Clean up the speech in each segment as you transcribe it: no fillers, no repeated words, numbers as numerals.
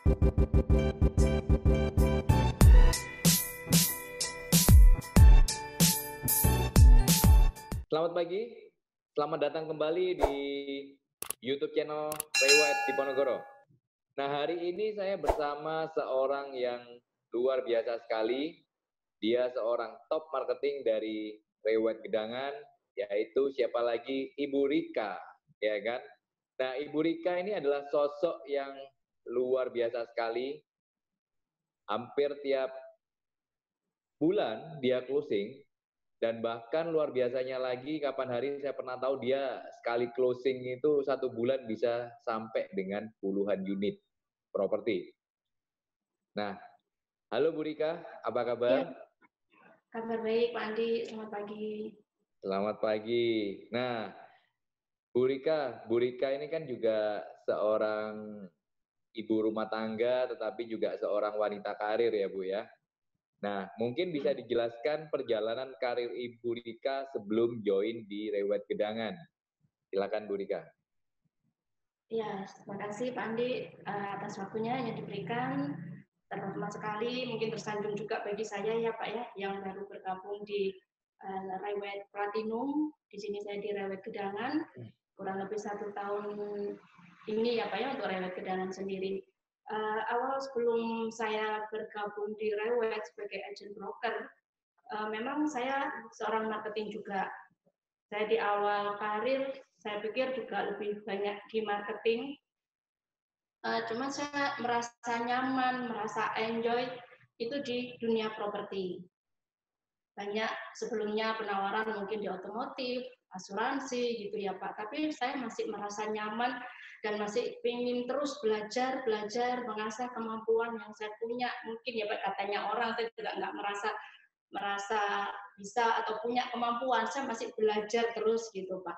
Selamat pagi, selamat datang kembali di YouTube channel Rewet Diponegoro. Nah, hari ini saya bersama seorang yang luar biasa sekali. Dia seorang top marketing dari Rewet Gedangan, yaitu siapa lagi? Ibu Rika, ya kan? Nah, Ibu Rika ini adalah sosok yang luar biasa sekali. Hampir tiap bulan dia closing. Dan bahkan luar biasanya lagi, kapan hari saya pernah tahu dia sekali closing itu 1 bulan bisa sampai dengan puluhan unit properti. Nah, halo Bu Rika, apa kabar? Ya, kabar baik Pak Andi, selamat pagi. Selamat pagi. Nah, Bu Rika ini kan juga seorang ibu rumah tangga, tetapi juga seorang wanita karir ya Bu ya. Nah, mungkin bisa dijelaskan perjalanan karir Ibu Rika sebelum join di Rewet Gedangan. Silakan Bu Rika. Ya, terima kasih Pak Andi atas waktunya yang diberikan. Terhormat sekali, mungkin tersanjung juga bagi saya ya Pak ya, yang baru bergabung di Rewet Platinum. Di sini saya di Rewet Gedangan, kurang lebih 1 tahun ini ya Pak ya untuk Rewet Gedangan sendiri. Awal sebelum saya bergabung di Rewet sebagai agent broker, memang saya seorang marketing juga. Saya di awal karir, saya pikir juga lebih banyak di marketing. Cuman saya merasa nyaman, merasa enjoy itu di dunia properti. Banyak sebelumnya penawaran mungkin di otomotif, asuransi gitu ya Pak. Tapi saya masih merasa nyaman dan masih ingin terus belajar, mengasah kemampuan yang saya punya. Mungkin ya Pak, katanya orang, saya juga nggak merasa bisa atau punya kemampuan, saya masih belajar terus gitu Pak.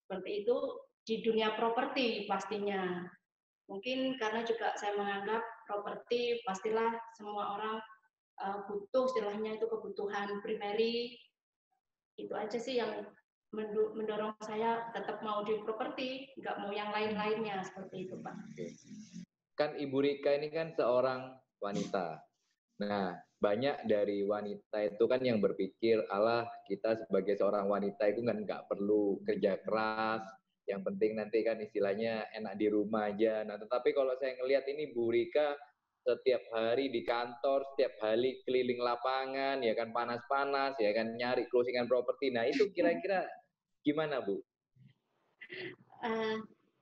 Seperti itu di dunia properti pastinya. Mungkin karena juga saya menganggap properti pastilah semua orang butuh, istilahnya itu kebutuhan primary. Itu aja sih yang mendorong saya tetap mau di properti, nggak mau yang lain-lainnya, seperti itu Pak. Kan Ibu Rika ini kan seorang wanita. Nah, banyak dari wanita itu kan yang berpikir, alah kita sebagai seorang wanita itu kan nggak perlu kerja keras, yang penting nanti kan istilahnya enak di rumah aja. Nah, tetapi kalau saya ngelihat ini Bu Rika setiap hari di kantor, setiap hari keliling lapangan, ya kan panas-panas, ya kan nyari closingan properti. Nah, itu kira-kira gimana Bu?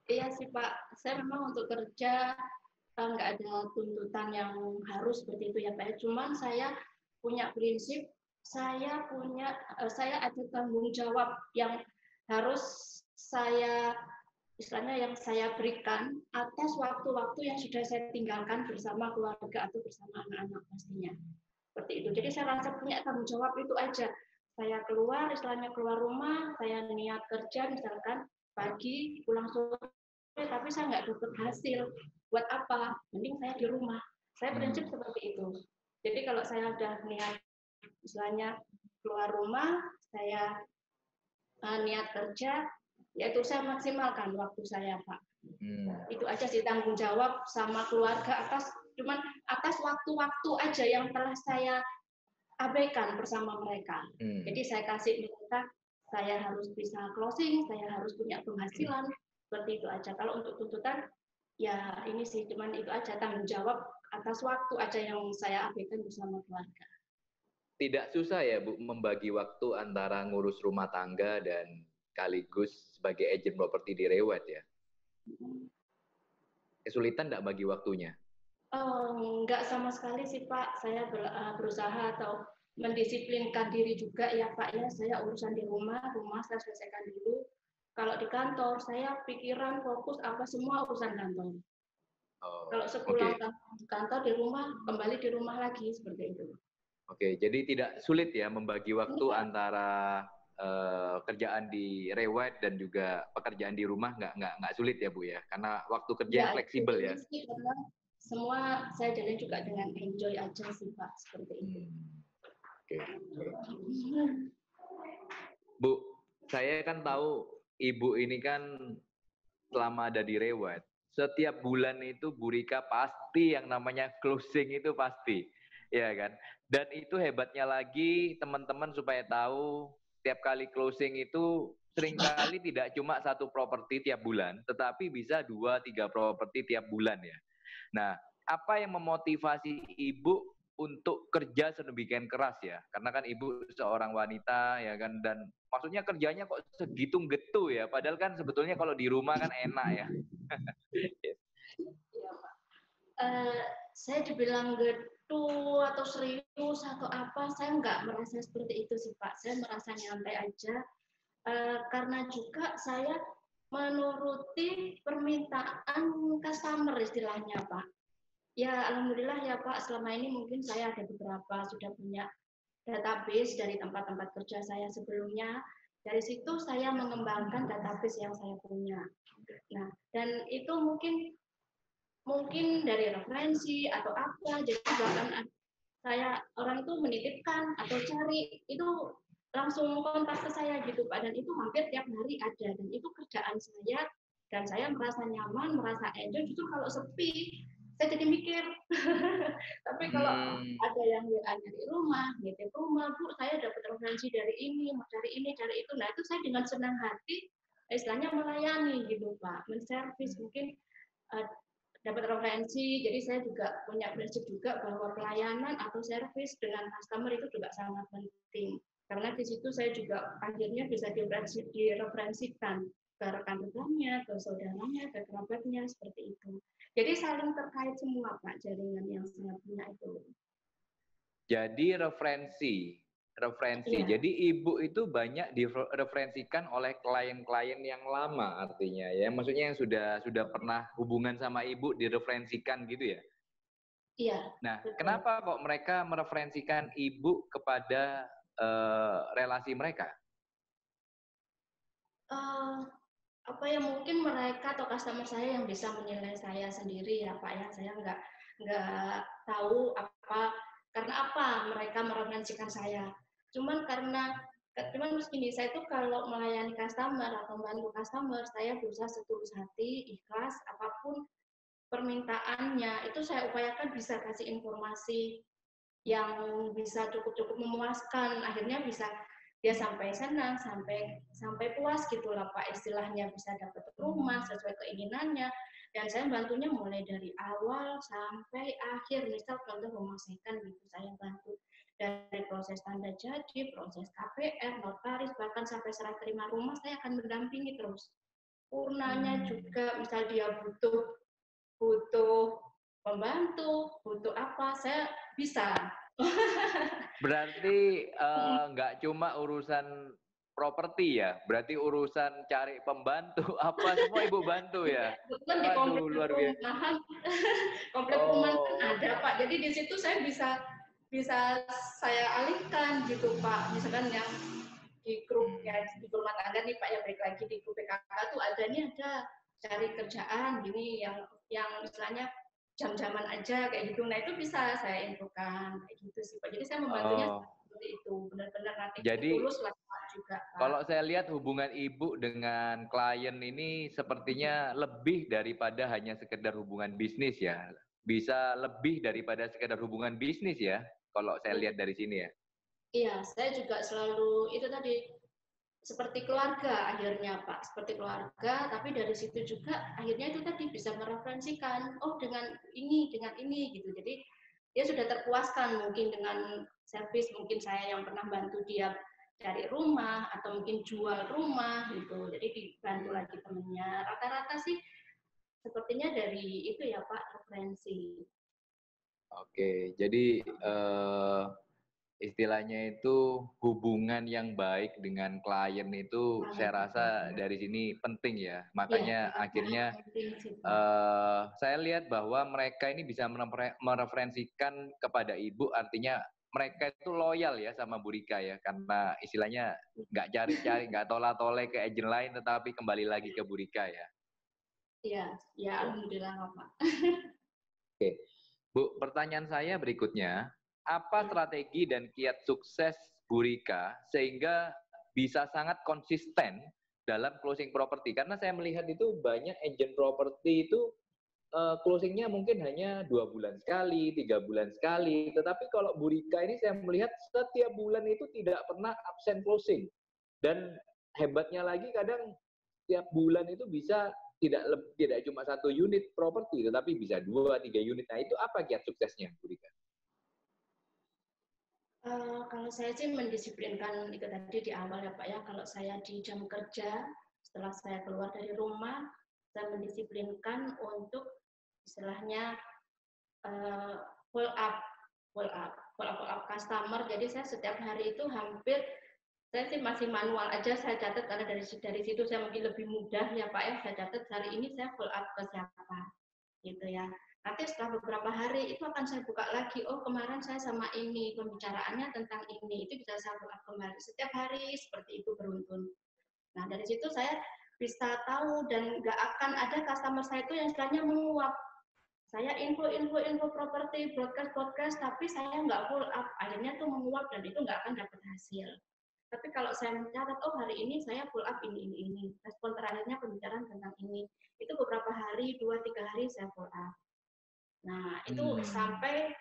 Iya sih Pak, saya memang untuk kerja nggak ada tuntutan yang harus seperti itu ya Pak. Cuman saya punya prinsip, saya ada tanggung jawab yang harus saya istilahnya yang saya berikan atas waktu-waktu yang sudah saya tinggalkan bersama keluarga atau bersama anak-anak pastinya. Seperti itu. Jadi saya rasa punya tanggung jawab itu aja. Saya keluar, istilahnya keluar rumah, saya niat kerja misalkan pagi pulang sore, tapi saya nggak dapat hasil. Buat apa? Mending saya di rumah. Saya prinsip seperti itu. Jadi kalau saya udah niat, misalnya keluar rumah, saya niat kerja, yaitu saya maksimalkan waktu saya, Pak. Itu aja sih tanggung jawab sama keluarga atas waktu-waktu aja yang telah saya abaikan bersama mereka. Jadi saya kasih mereka, saya harus bisa closing, saya harus punya penghasilan, seperti itu aja. Kalau untuk tuntutan, ya ini sih, cuman itu aja, tanggung jawab atas waktu aja yang saya abaikan bersama keluarga. Tidak susah ya Bu membagi waktu antara ngurus rumah tangga dan sekaligus sebagai agent properti di Rewet ya? Kesulitan nggak bagi waktunya? Enggak sama sekali sih Pak, saya berusaha atau mendisiplinkan diri juga ya Pak ya, saya urusan di rumah saya selesaikan dulu. Kalau di kantor, saya pikiran fokus apa semua urusan kantor. Kalau sepulang kantor di rumah, kembali di rumah lagi, seperti itu. Oke, jadi tidak sulit ya membagi waktu antara kerjaan di Rewet dan juga pekerjaan di rumah nggak sulit ya Bu ya, karena waktu kerja fleksibel ya. Karena semua saya jalan juga dengan enjoy aja sih Pak, seperti itu. Oke. Bu, saya kan tahu Ibu ini kan selama ada di Rewet, setiap bulan itu Bu Rika pasti yang namanya closing itu pasti, ya kan? Dan itu hebatnya lagi teman-teman supaya tahu, tiap kali closing itu seringkali tidak cuma satu properti tiap bulan, tetapi bisa 2-3 properti tiap bulan ya. Nah, apa yang memotivasi Ibu untuk kerja sedemikian keras ya? Karena kan Ibu seorang wanita ya kan, dan maksudnya kerjanya kok segitu getu ya, padahal kan sebetulnya kalau di rumah kan enak ya. Iya, Pak. Saya dibilang getu atau serius atau apa, saya nggak merasa seperti itu sih Pak. Saya merasa nyantai aja, karena juga saya menuruti permintaan customer istilahnya Pak. Ya alhamdulillah ya Pak, selama ini mungkin saya ada beberapa sudah punya database dari tempat-tempat kerja saya sebelumnya. Dari situ saya mengembangkan database yang saya punya. Nah, dan itu mungkin dari referensi atau apa, jadi bahkan saya orang itu menitipkan atau cari itu langsung kontak ke saya gitu Pak, dan itu hampir tiap hari ada, dan itu kerjaan saya dan saya merasa nyaman, merasa enjoy. Justru kalau sepi saya jadi mikir. Tapi kalau ada yang WA-nya di rumah, nitip rumah, Bu, saya dapat referensi dari ini, mau cari ini, cari itu. Nah, itu saya dengan senang hati istilahnya melayani gitu Pak, menservis mungkin uh, dapat referensi. Jadi saya juga punya prinsip juga bahwa pelayanan atau servis dengan customer itu juga sangat penting. Karena di situ saya juga akhirnya bisa direferensikan ke rekan-rekannya, ke saudaranya, ke kerabatnya, seperti itu. Jadi saling terkait semua Pak, jaringan yang saya punya itu. Jadi referensi. Iya. Jadi Ibu itu banyak direferensikan oleh klien-klien yang lama artinya ya. Maksudnya yang sudah pernah hubungan sama Ibu direferensikan gitu ya. Iya. Nah, Betul. kenapa kok mereka mereferensikan Ibu kepada relasi mereka? Apa ya, mungkin mereka atau customer saya yang bisa menilai saya sendiri ya Pak ya. Saya nggak tahu karena apa mereka mereferensikan saya. Cuman begini, saya itu kalau melayani customer atau membantu customer, saya berusaha setulus hati, ikhlas, apapun permintaannya, itu saya upayakan bisa kasih informasi yang bisa cukup memuaskan. Akhirnya bisa dia sampai senang, sampai puas gitulah Pak, istilahnya bisa dapat rumah sesuai keinginannya. Dan saya bantunya mulai dari awal sampai akhir. Misal contoh rumah second gitu, saya bantu dari proses tanda jadi, proses KPR, notaris, bahkan sampai serah terima rumah saya akan mendampingi terus. Purnanya juga, misal dia butuh pembantu, butuh apa, saya bisa. Berarti nggak cuma urusan properti ya, berarti urusan cari pembantu apa semua Ibu bantu ya. Kebetulan di komplek Waduh, luar biasa. perumahan, komplek perumahan kan Oh, ada Pak. Jadi di situ saya bisa saya alihkan gitu Pak. Misalkan yang di grup ya di rumah tangga nih Pak, yang balik lagi di grup PKK tuh ada cari kerjaan gini yang istilahnya jam-jaman aja kayak gitu. Nah itu bisa saya infokan kayak gitu sih Pak. Jadi saya membantunya seperti itu, benar-benar nanti jadi tulus lah Pak juga Pak. kalau saya lihat hubungan Ibu dengan klien ini sepertinya lebih daripada hanya sekedar hubungan bisnis ya. Bisa lebih daripada sekedar hubungan bisnis ya, kalau saya lihat dari sini ya. Iya, saya juga selalu itu tadi seperti keluarga akhirnya Pak, seperti keluarga, tapi dari situ juga akhirnya itu tadi bisa mereferensikan, oh dengan ini gitu. Jadi dia sudah terpuaskan mungkin dengan servis, mungkin saya yang pernah bantu dia cari rumah atau mungkin jual rumah gitu. Jadi dibantu lagi temennya. Rata-rata sih sepertinya dari itu ya Pak, referensi. Oke, jadi istilahnya itu hubungan yang baik dengan klien itu saya rasa dari sini penting ya. Iya, Makanya akhirnya penting sih Pak. saya lihat bahwa mereka ini bisa mereferensikan kepada Ibu, artinya mereka itu loyal ya sama Bu Rika ya, karena istilahnya nggak cari-cari, nggak tola-tole ke agent lain, tetapi kembali lagi ke Bu Rika ya. Iya, ya alhamdulillah Pak. Oke, Bu, pertanyaan saya berikutnya, apa strategi dan kiat sukses Bu Rika sehingga bisa sangat konsisten dalam closing properti? Karena saya melihat itu banyak agent properti itu closingnya mungkin hanya 2 bulan sekali, 3 bulan sekali. Tetapi kalau Bu Rika ini saya melihat setiap bulan itu tidak pernah absen closing. Dan hebatnya lagi kadang setiap bulan itu bisa tidak cuma 1 unit properti, tetapi bisa 2, 3 unit. Nah itu apa kiat suksesnya Bu Rika? Kalau saya sih mendisiplinkan itu tadi di awal ya Pak ya. Kalau saya di jam kerja, setelah saya keluar dari rumah, saya mendisiplinkan untuk istilahnya follow up customer. Jadi saya setiap hari itu hampir saya sih masih manual aja saya catat karena dari situ saya mungkin lebih mudah ya Pak ya. Saya catat hari ini saya follow up ke siapa gitu ya. Nanti setelah beberapa hari itu akan saya buka lagi, oh kemarin saya sama ini, pembicaraannya tentang ini, itu bisa saya buka kembali. Setiap hari seperti itu beruntun. Nah dari situ saya bisa tahu dan nggak akan ada customer saya itu yang istilahnya menguap. Saya info properti, broadcast, tapi saya nggak full up. Akhirnya tuh menguap dan itu nggak akan dapat hasil. Tapi kalau saya mencatat, oh hari ini saya full up ini. Respon terakhirnya pembicaraan tentang ini. Itu beberapa hari, 2-3 hari saya full up. Nah, itu sampai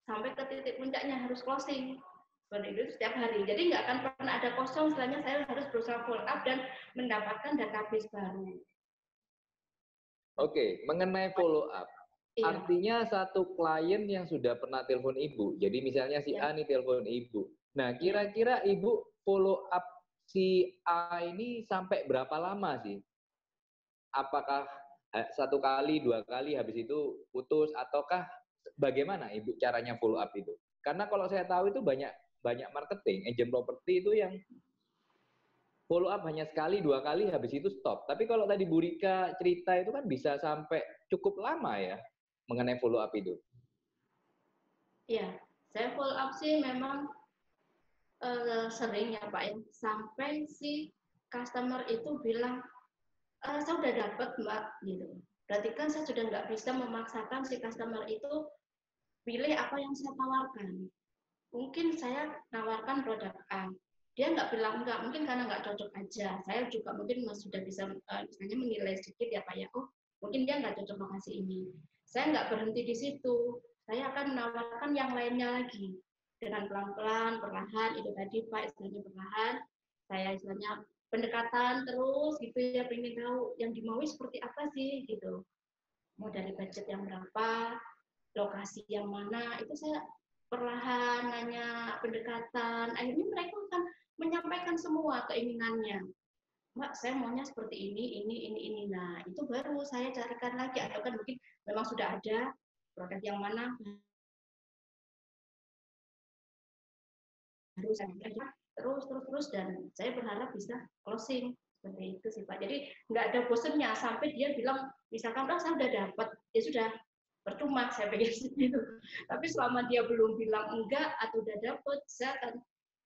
ke titik puncaknya harus closing. Seperti itu setiap hari. Jadi nggak akan pernah ada kosong, setelahnya saya harus berusaha follow up dan mendapatkan database baru. Oke, mengenai follow up. Iya. Artinya satu klien yang sudah pernah telepon Ibu, jadi misalnya si A nih telepon Ibu. Nah, kira-kira Ibu follow up si A ini sampai berapa lama sih? Apakah 1 kali, 2 kali, habis itu putus, ataukah bagaimana Ibu caranya follow up itu? Karena kalau saya tahu itu banyak marketing, agent properti itu yang follow up hanya sekali, 2 kali, habis itu stop. Tapi kalau tadi Bu Rika cerita itu kan bisa sampai cukup lama ya mengenai follow up itu. Iya, saya follow up sih memang sering ya Pak ya. Sampai si customer itu bilang, saya udah dapat Mbak, gitu. Berarti kan saya sudah nggak bisa memaksakan si customer itu pilih apa yang saya tawarkan. Mungkin saya tawarkan produk A, dia nggak bilang enggak, mungkin karena nggak cocok aja. Saya juga mungkin sudah bisa misalnya menilai sedikit ya Pak ya, oh mungkin dia nggak cocok lokasi ini. Saya nggak berhenti di situ, saya akan menawarkan yang lainnya lagi dengan pelan-pelan, perlahan, itu tadi Pak istilahnya perlahan. Saya istilahnya pendekatan terus gitu ya, pengen tahu yang dimaui seperti apa sih gitu. Mau dari budget yang berapa, lokasi yang mana, itu saya perlahan nanya pendekatan. Akhirnya mereka akan menyampaikan semua keinginannya. Mbak, saya maunya seperti ini. Nah, itu baru saya carikan lagi. Atau kan mungkin memang sudah ada produk yang mana harus saya terus dan saya berharap bisa closing seperti itu sih Pak. Jadi nggak ada bosennya sampai dia bilang misalkan saya udah dapat, ya sudah percuma saya pikir gitu. Tapi selama dia belum bilang enggak atau udah dapet, saya akan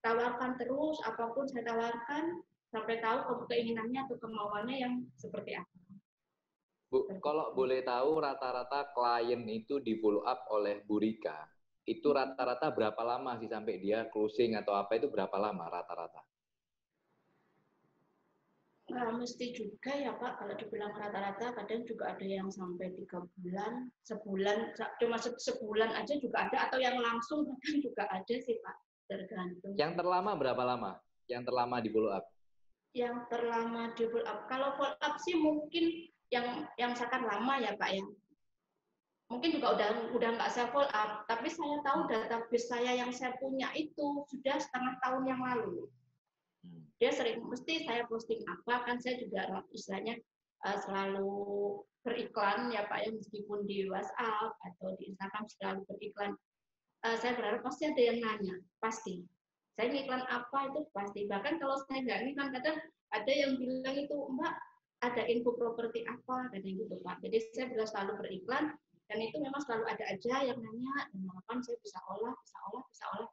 tawarkan terus apapun saya tawarkan sampai tahu keinginannya atau kemauannya yang seperti apa. Bu, kalau boleh tahu rata-rata klien itu di follow up oleh Bu Rika, itu rata-rata berapa lama sih sampai dia closing atau apa itu berapa lama rata-rata? Nah, mesti juga ya Pak, kalau dibilang rata-rata kadang juga ada yang sampai 3 bulan, sebulan, cuma sebulan aja juga ada, atau yang langsung bahkan juga ada sih Pak, tergantung. Yang terlama berapa lama? Yang terlama di follow up? Yang terlama di follow up, kalau follow up sih mungkin yang misalkan lama ya Pak ya, mungkin juga udah nggak saya follow up, tapi saya tahu database saya yang saya punya itu sudah setengah tahun yang lalu. Dia sering, mesti saya posting apa, kan saya juga istilahnya selalu beriklan ya Pak ya, meskipun di WhatsApp atau di Instagram selalu beriklan. Saya berharap pasti ada yang nanya, pasti. Saya ngiklan apa itu pasti. Bahkan kalau saya nggak ngiklan, kadang ada yang bilang itu, Mbak, ada info properti apa, kadang gitu Pak. Jadi saya juga selalu beriklan, dan itu memang selalu ada aja yang nanya, dan harapan saya bisa olah,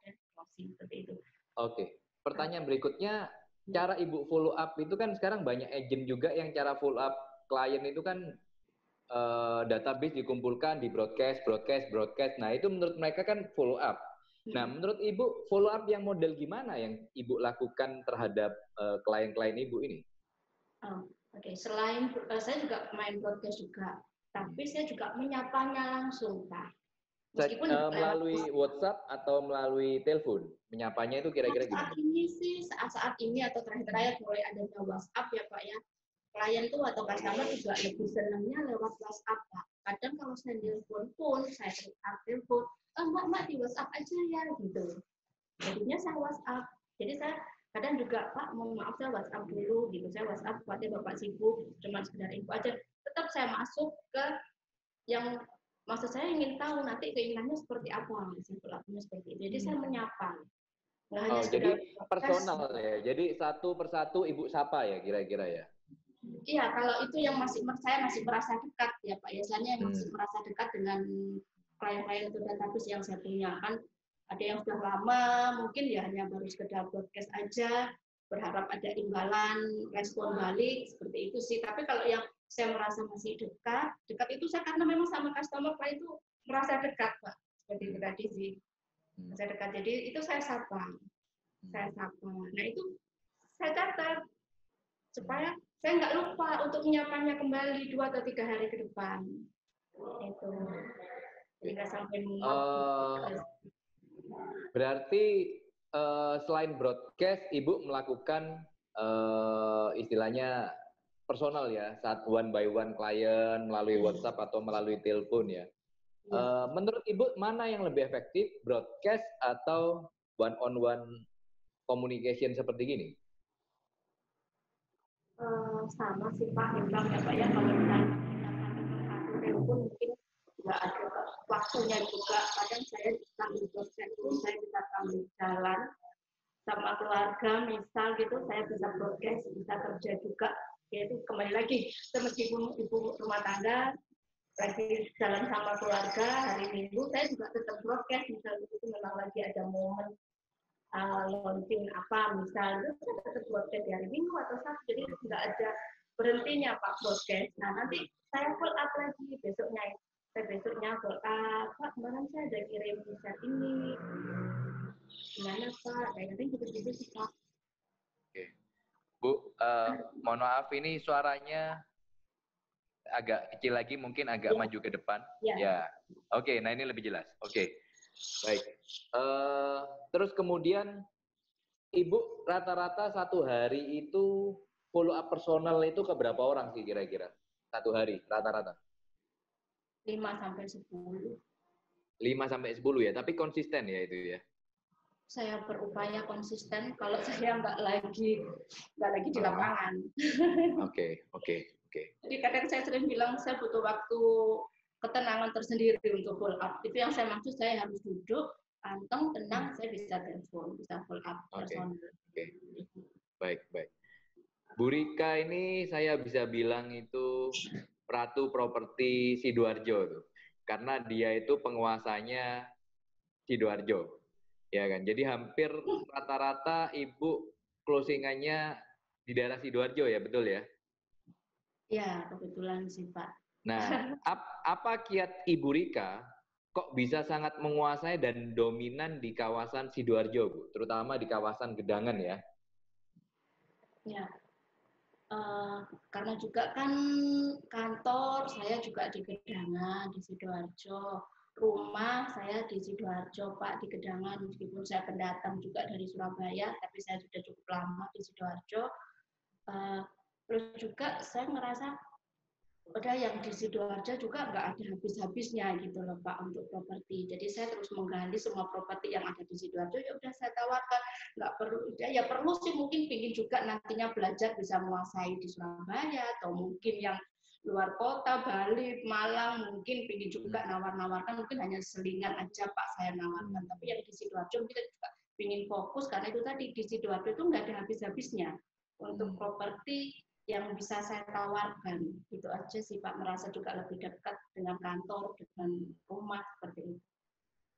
dan closing, seperti itu. Oke, pertanyaan berikutnya, cara Ibu follow up itu kan sekarang banyak agent juga yang cara follow up klien itu kan database dikumpulkan di broadcast. Nah itu menurut mereka kan follow up. Nah menurut Ibu follow up yang model gimana yang Ibu lakukan terhadap klien-klien Ibu ini? Oh, oke. Selain saya juga main broadcast juga, tapi saya juga menyapanya langsung, Pak. Meskipun lewat Melalui WhatsApp atau melalui telepon? Menyapanya itu kira-kira saat gimana? ini sih, saat ini atau terakhir-terakhir mulai adanya WhatsApp ya Pak ya, klien tuh atau customer juga lebih senangnya lewat WhatsApp, Pak. Kadang kalau saya telepon pun, saya telepon, Mbak di WhatsApp aja ya, gitu. Jadinya saya WhatsApp. Jadi saya kadang juga, Pak, mohon maaf saya WhatsApp dulu, gitu. Saya WhatsApp, khawatir Bapak sibuk, cuma sekedar info aja. Tetap saya masuk ke yang maksud saya ingin tahu nanti keinginannya seperti apa, lakunya seperti itu. Jadi saya menyapa. Nggak hanya Oh, sekedar jadi podcast. personal ya. Jadi satu persatu Ibu sapa ya kira-kira ya. Iya, kalau itu yang saya masih merasa dekat ya Pak. Ya, saya masih Hmm. merasa dekat dengan klien-klien atau database yang saya punya. Kan ada yang sudah lama, mungkin ya hanya baru sekedar podcast aja, berharap ada imbalan, respon balik, seperti itu sih. Tapi kalau yang saya merasa masih dekat, dekat itu saya karena memang sama customer klien itu merasa dekat Pak. Seperti itu tadi sih. Merasa dekat. Jadi itu saya sapa. Saya sapa. Nah itu saya catat supaya saya nggak lupa untuk menyapanya kembali 2 atau 3 hari ke depan. Itu. Jadi nggak sampai muak. Berarti selain broadcast, Ibu melakukan istilahnya personal ya, saat one by one klien melalui WhatsApp atau melalui telepon ya. Menurut Ibu mana yang lebih efektif, broadcast atau one on one communication seperti gini? Sama sih Pak, memang ya Pak ya kalau misalnya kita telepon mungkin nggak ada waktunya juga. Kadang saya sambil proses pun saya bisa sambil jalan sama keluarga, misal gitu saya bisa broadcast, bisa kerja juga. Yaitu kembali lagi, meskipun ibu rumah tangga lagi jalan sama keluarga hari Minggu, saya juga tetap broadcast. Misal itu memang lagi ada momen launching apa misal itu saya tetap broadcast di hari Minggu atau Sabtu, jadi nggak ada berhentinya Pak broadcast. Nah nanti saya full up lagi besoknya, full up, Pak kemarin saya ada kirim riset ini, gimana Pak, kayak gitu sih Pak. Oke. Bu, mohon maaf ini suaranya agak kecil lagi, mungkin agak Ya, maju ke depan. ya. Ya, oke. Nah ini lebih jelas. Oke, baik. Terus kemudian Ibu rata-rata satu hari itu follow up personal itu ke berapa orang sih kira-kira? Satu hari rata-rata? 5 sampai 10. 5 sampai 10 ya, tapi konsisten ya itu ya. Saya berupaya konsisten kalau saya nggak lagi di lapangan. Oke. Jadi kadang saya sering bilang saya butuh waktu ketenangan tersendiri untuk full up. Itu yang saya maksud, saya harus duduk, anteng, tenang, saya bisa telepon, bisa full up personal. Oke. Baik. Bu Rika ini saya bisa bilang itu Ratu Properti Sidoarjo tuh. Karena dia itu penguasanya Sidoarjo. Ya kan? Jadi hampir rata-rata Ibu closingannya di daerah Sidoarjo ya, betul ya? Ya, kebetulan sih Pak. Nah, apa kiat Ibu Rika kok bisa sangat menguasai dan dominan di kawasan Sidoarjo, Bu? Terutama di kawasan Gedangan ya? Ya, karena juga kan kantor saya juga di Gedangan, di Sidoarjo. Rumah saya di Sidoarjo, Pak, di Gedangan. Meskipun saya pendatang juga dari Surabaya, tapi saya sudah cukup lama di Sidoarjo. Terus juga saya ngerasa udah yang di Sidoarjo juga nggak ada habis-habisnya gitu loh Pak untuk properti. Jadi saya terus menggali semua properti yang ada di Sidoarjo, ya udah saya tawarkan. Nggak perlu, ya perlu sih mungkin pingin juga nantinya belajar bisa menguasai di Surabaya atau mungkin yang luar kota, Bali, Malang, mungkin pingin juga nawar-nawarkan, mungkin hanya selingan aja Pak saya nawarkan. Tapi yang di Sidoarjo kita juga pingin fokus karena itu tadi di Sidoarjo itu nggak ada habis-habisnya untuk properti yang bisa saya tawarkan. Itu aja sih Pak, merasa juga lebih dekat dengan kantor, dengan rumah, seperti itu.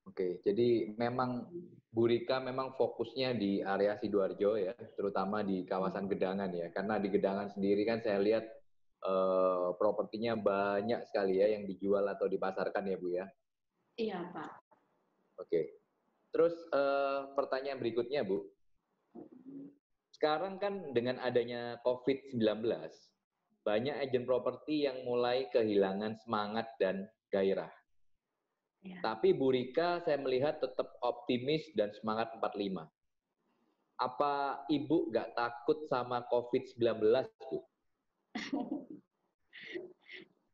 Oke, jadi memang Bu Rika memang fokusnya di area Sidoarjo ya, terutama di kawasan Gedangan ya. Karena di Gedangan sendiri kan saya lihat propertinya banyak sekali ya yang dijual atau dipasarkan ya Bu ya. Iya Pak. Oke, terus pertanyaan berikutnya Bu. sekarang kan dengan adanya COVID-19, banyak agen properti yang mulai kehilangan semangat dan gairah. Ya. Tapi Bu Rika saya melihat tetap optimis dan semangat 45. Apa Ibu nggak takut sama COVID-19, Bu?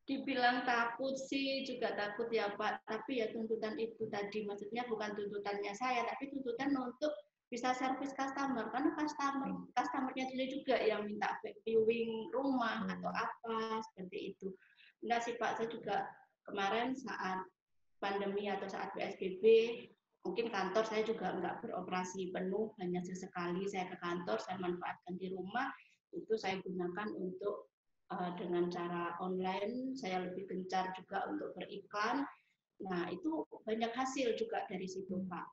Dibilang takut sih juga takut ya Pak, tapi ya tuntutan itu tadi, maksudnya bukan tuntutannya saya, tapi tuntutan untuk bisa servis customer, karena customernya sendiri juga yang minta viewing rumah atau apa seperti itu. Enggak sih Pak, saya juga kemarin saat pandemi atau saat PSBB, mungkin kantor saya juga enggak beroperasi penuh, hanya sesekali saya ke kantor, saya manfaatkan di rumah, itu saya gunakan untuk dengan cara online, saya lebih gencar juga untuk beriklan. Nah, itu banyak hasil juga dari situ, Pak.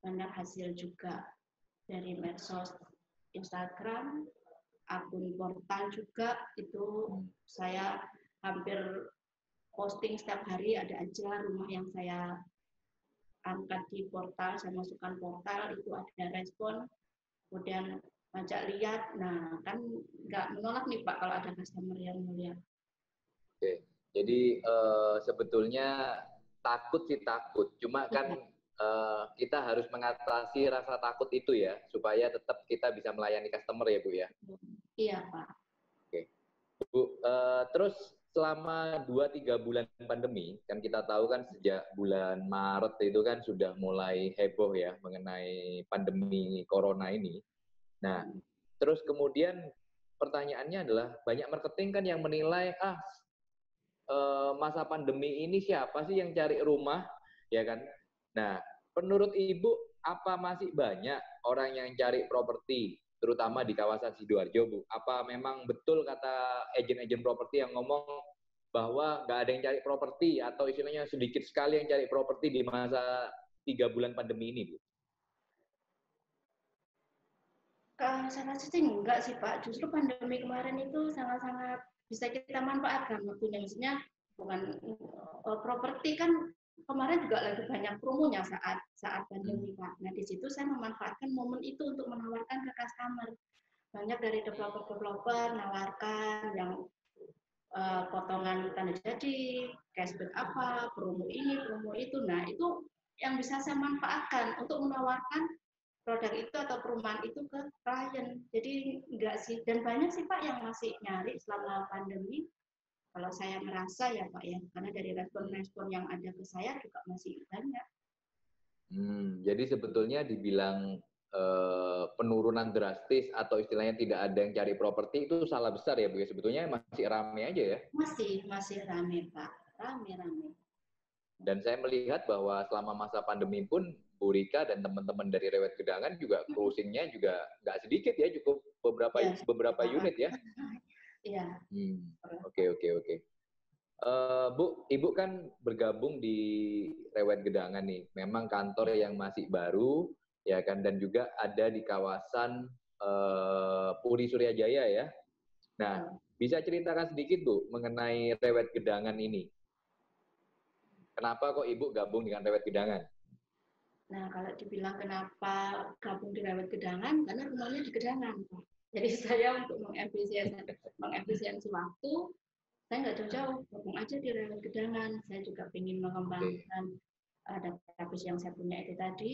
Banyak hasil juga dari medsos Instagram, akun portal juga, itu saya hampir posting setiap hari, ada aja rumah yang saya angkat di portal, saya masukkan portal, itu ada respon, kemudian ngajak lihat, nah kan nggak menolak nih Pak kalau ada customer yang melihat. Oke, jadi sebetulnya takut sih takut, cuma kan kita harus mengatasi rasa takut itu ya, supaya tetap kita bisa melayani customer ya Bu ya. Iya Pak. Oke, Bu, terus selama 2-3 bulan pandemi, kan kita tahu kan sejak bulan Maret itu kan sudah mulai heboh ya mengenai pandemi corona ini. Nah, terus kemudian pertanyaannya adalah banyak marketing kan yang menilai masa pandemi ini siapa sih yang cari rumah, ya kan? Nah, menurut Ibu apa masih banyak orang yang cari properti, terutama di kawasan Sidoarjo, Bu? Apa memang betul kata agen-agen properti yang ngomong bahwa nggak ada yang cari properti atau istilahnya sedikit sekali yang cari properti di masa 3 bulan pandemi ini, Bu? Saya rasa sih enggak sih Pak, justru pandemi kemarin itu sangat-sangat bisa kita manfaatkan waktunya, maksudnya bukan properti kan kemarin juga lagi banyak promonya saat pandemi Pak. Nah di situ saya memanfaatkan momen itu untuk menawarkan ke customer. Banyak dari developer nawarkan yang potongan tanda jadi, cashback apa, promo ini, promo itu. Nah itu yang bisa saya manfaatkan untuk menawarkan produk itu atau perumahan itu ke klien. Jadi enggak sih, dan banyak sih Pak yang masih nyari selama pandemi. Kalau saya merasa ya Pak ya, karena dari respon-respon yang ada ke saya juga masih banyak. Jadi sebetulnya dibilang penurunan drastis atau istilahnya tidak ada yang cari properti itu salah besar ya Bu ya, sebetulnya masih ramai aja ya. Masih ramai Pak, ramai. Dan saya melihat bahwa selama masa pandemi pun Bu Rika dan teman-teman dari Rewet Gedangan juga closingnya juga nggak sedikit ya, cukup beberapa unit ya. Iya. Oke. Bu, Ibu kan bergabung di Rewet Gedangan nih. Memang kantor yang masih baru, ya kan, dan juga ada di kawasan Puri Suryajaya ya. Nah, bisa ceritakan sedikit Bu mengenai Rewet Gedangan ini. Kenapa kok Ibu gabung dengan Rewet Gedangan? Nah, kalau dibilang kenapa gabung di Rewet Gedangan, karena rumahnya di Gedangan, Pak. Jadi saya untuk mengefisiensi waktu, saya nggak jauh-jauh, gabung aja di Rewet Gedangan. Saya juga ingin mengembangkan database yang saya punya itu tadi.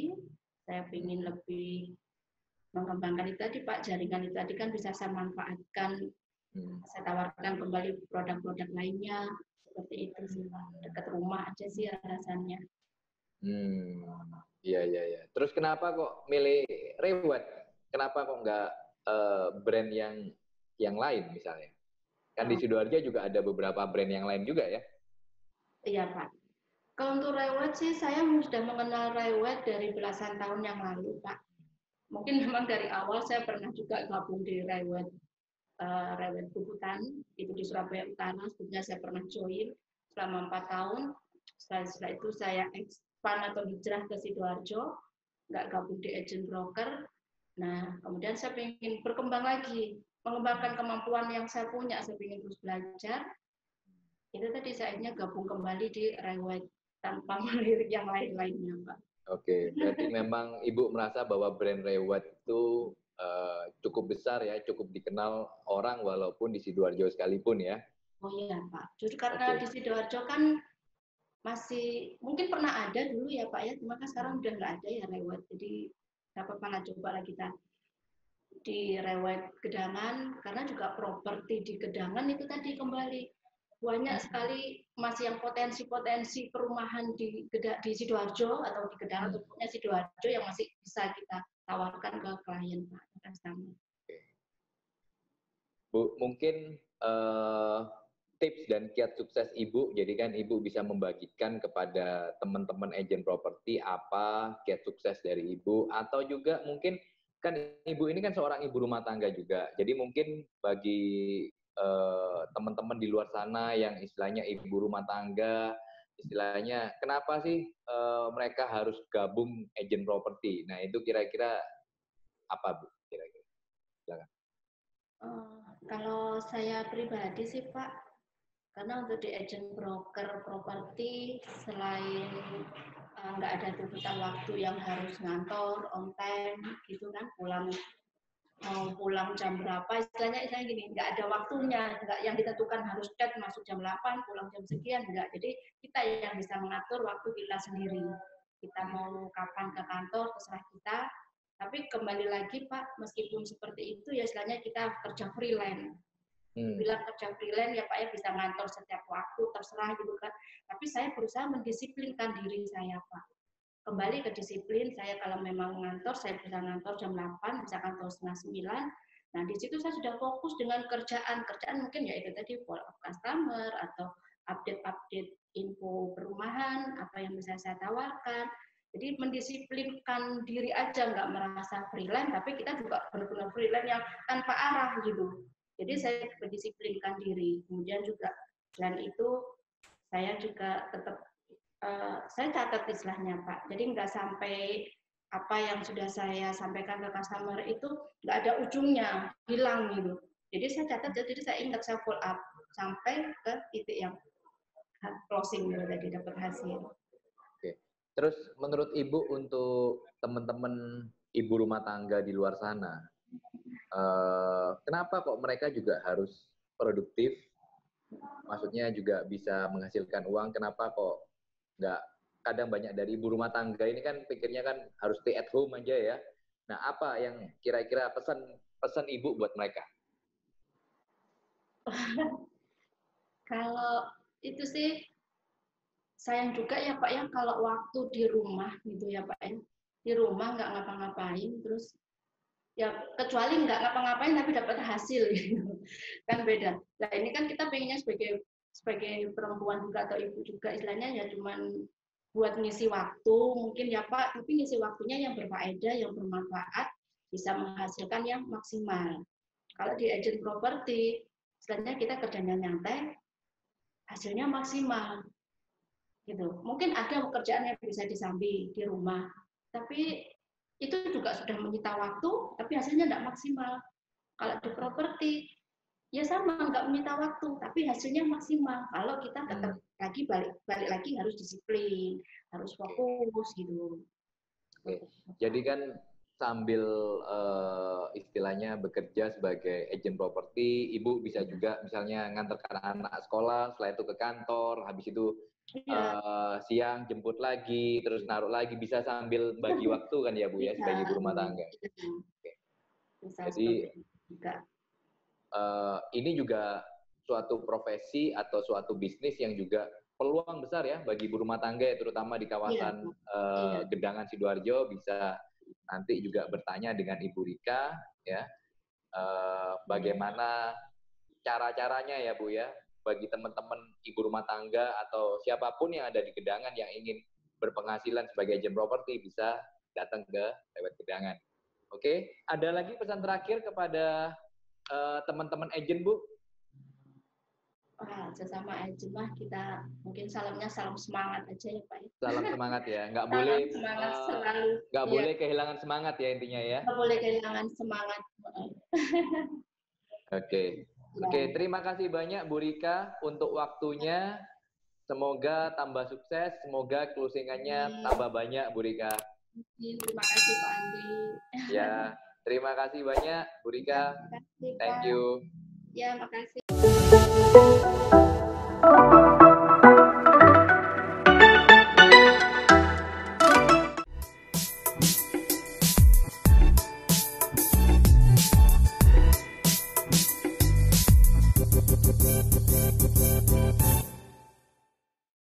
Saya ingin lebih mengembangkan itu tadi, Pak. Jaringan itu tadi kan bisa saya manfaatkan. Saya tawarkan kembali produk-produk lainnya. Seperti itu sih, Pak. Dekat rumah aja sih rasanya. Iya. Terus kenapa kok milih Rewet? Kenapa kok nggak brand yang lain misalnya? Kan di Sidoarjo juga ada beberapa brand yang lain juga ya? Iya Pak. Kalau untuk Rewet sih saya sudah mengenal Rewet dari belasan tahun yang lalu Pak. Mungkin memang dari awal saya pernah juga gabung di Rewet Bubutan, itu di Surabaya Utara. Sebelumnya saya pernah join selama 4 tahun. Setelah itu saya expand atau hijrah ke Sidoarjo, nggak gabung di agent broker. Nah, kemudian saya ingin berkembang lagi, mengembangkan kemampuan yang saya punya, saya ingin terus belajar. Itu tadi saya akhirnya gabung kembali di Rewet tanpa melirik yang lain-lainnya, Pak. Oke, berarti memang Ibu merasa bahwa brand Rewet itu cukup besar ya, cukup dikenal orang walaupun di Sidoarjo sekalipun ya. Oh iya Pak, justru karena di Sidoarjo kan masih mungkin pernah ada dulu ya Pak ya, cuma kan sekarang udah nggak ada ya Rewet, jadi nggak apa-apa lah, coba lah kita di Rewet Gedangan, karena juga properti di Gedangan itu tadi kembali banyak sekali masih yang potensi-potensi perumahan di Sidoarjo atau di Gedangan atau punya Sidoarjo yang masih bisa kita tawarkan ke klien Pak, customer. Bu, mungkin tips dan kiat sukses Ibu, jadi kan Ibu bisa membagikan kepada teman-teman agen properti apa kiat sukses dari Ibu, atau juga mungkin kan Ibu ini kan seorang ibu rumah tangga juga, jadi mungkin bagi teman-teman di luar sana yang istilahnya ibu rumah tangga, istilahnya kenapa sih mereka harus gabung agen properti? Nah itu kira-kira apa Bu? Kira-kira. Silakan. Kalau saya pribadi sih Pak, karena untuk di agent broker properti selain nggak ada tuntutan waktu yang harus ngantor on time gitu kan, mau pulang jam berapa, istilahnya gini, nggak ada waktunya, nggak yang ditentukan harus chat masuk jam 8, pulang jam sekian, enggak. Jadi kita yang bisa mengatur waktu kita sendiri. Kita mau kapan ke kantor, terserah kita. Tapi kembali lagi Pak, meskipun seperti itu ya istilahnya kita kerja freelance. Bilang kerja freelance ya Pak ya bisa ngantor setiap waktu, terserah gitu kan. Tapi saya berusaha mendisiplinkan diri saya Pak. Kembali ke disiplin, saya kalau memang ngantor, saya bisa ngantor jam 8, bisa kantor setengah 9. Nah, di situ saya sudah fokus dengan kerjaan. Kerjaan mungkin ya itu tadi follow up customer atau update-update info perumahan, apa yang bisa saya tawarkan. Jadi mendisiplinkan diri aja, nggak merasa freelance, tapi kita juga benar-benar freelance yang tanpa arah gitu. Jadi saya mendisiplinkan diri. Kemudian juga selain itu, saya juga tetap saya catat istilahnya Pak. Jadi nggak sampai apa yang sudah saya sampaikan ke customer itu nggak ada ujungnya, hilang gitu. Jadi saya catat, jadi saya ingat, saya follow up sampai ke titik yang closing gitu tadi dapat hasil. Oke. Terus menurut Ibu untuk teman-teman ibu rumah tangga di luar sana, kenapa kok mereka juga harus produktif? Maksudnya juga bisa menghasilkan uang, kenapa kok nggak, kadang banyak dari ibu rumah tangga ini kan pikirnya kan harus stay at home aja ya. Nah, apa yang kira-kira pesan Ibu buat mereka? Kalau itu sih sayang juga ya Pak ya, kalau waktu di rumah gitu ya Pak ya, di rumah nggak ngapa-ngapain, terus ya kecuali nggak ngapa-ngapain tapi dapat hasil gitu. Kan beda. Nah ini kan kita pengennya sebagai perempuan juga atau ibu juga istilahnya ya cuman buat ngisi waktu mungkin ya Pak, tapi ngisi waktunya yang berfaedah, yang bermanfaat, bisa menghasilkan yang maksimal. Kalau di agent properti istilahnya kita kerjanya nyantai, hasilnya maksimal gitu. Mungkin ada pekerjaan yang bisa disambi di rumah, tapi itu juga sudah menyita waktu, tapi hasilnya tidak maksimal. Kalau di properti, ya sama, nggak menyita waktu, tapi hasilnya maksimal. Kalau kita tetap lagi balik lagi harus disiplin, harus fokus gitu. Oke. Jadi kan sambil istilahnya bekerja sebagai agent properti, Ibu bisa juga misalnya ngantarkan anak sekolah, setelah itu ke kantor, habis itu siang jemput lagi, terus naruh lagi, bisa sambil bagi waktu kan ya Bu ya, sebagai ibu rumah tangga. Oke. Jadi ini juga suatu profesi atau suatu bisnis yang juga peluang besar ya bagi ibu rumah tangga ya, terutama di kawasan Gedangan Sidoarjo. Bisa nanti juga bertanya dengan Ibu Rika ya, bagaimana cara-caranya ya Bu ya, bagi teman-teman ibu rumah tangga atau siapapun yang ada di Gedangan yang ingin berpenghasilan sebagai agent properti bisa datang ke Rewet Gedangan. Oke, ada lagi pesan terakhir kepada teman-teman agent Bu? Wah, sesama agent mah kita mungkin salamnya salam semangat aja ya Pak. Salam semangat ya, nggak boleh semangat selalu. Nggak boleh kehilangan semangat ya intinya ya. Nggak boleh kehilangan semangat. Oke, terima kasih banyak Bu Rika untuk waktunya. Semoga tambah sukses, semoga closingannya tambah banyak Bu Rika. Terima kasih Pak Andi. Ya. Terima kasih banyak, Bu Rika. Terima kasih, Thank Pak. you. Ya, makasih.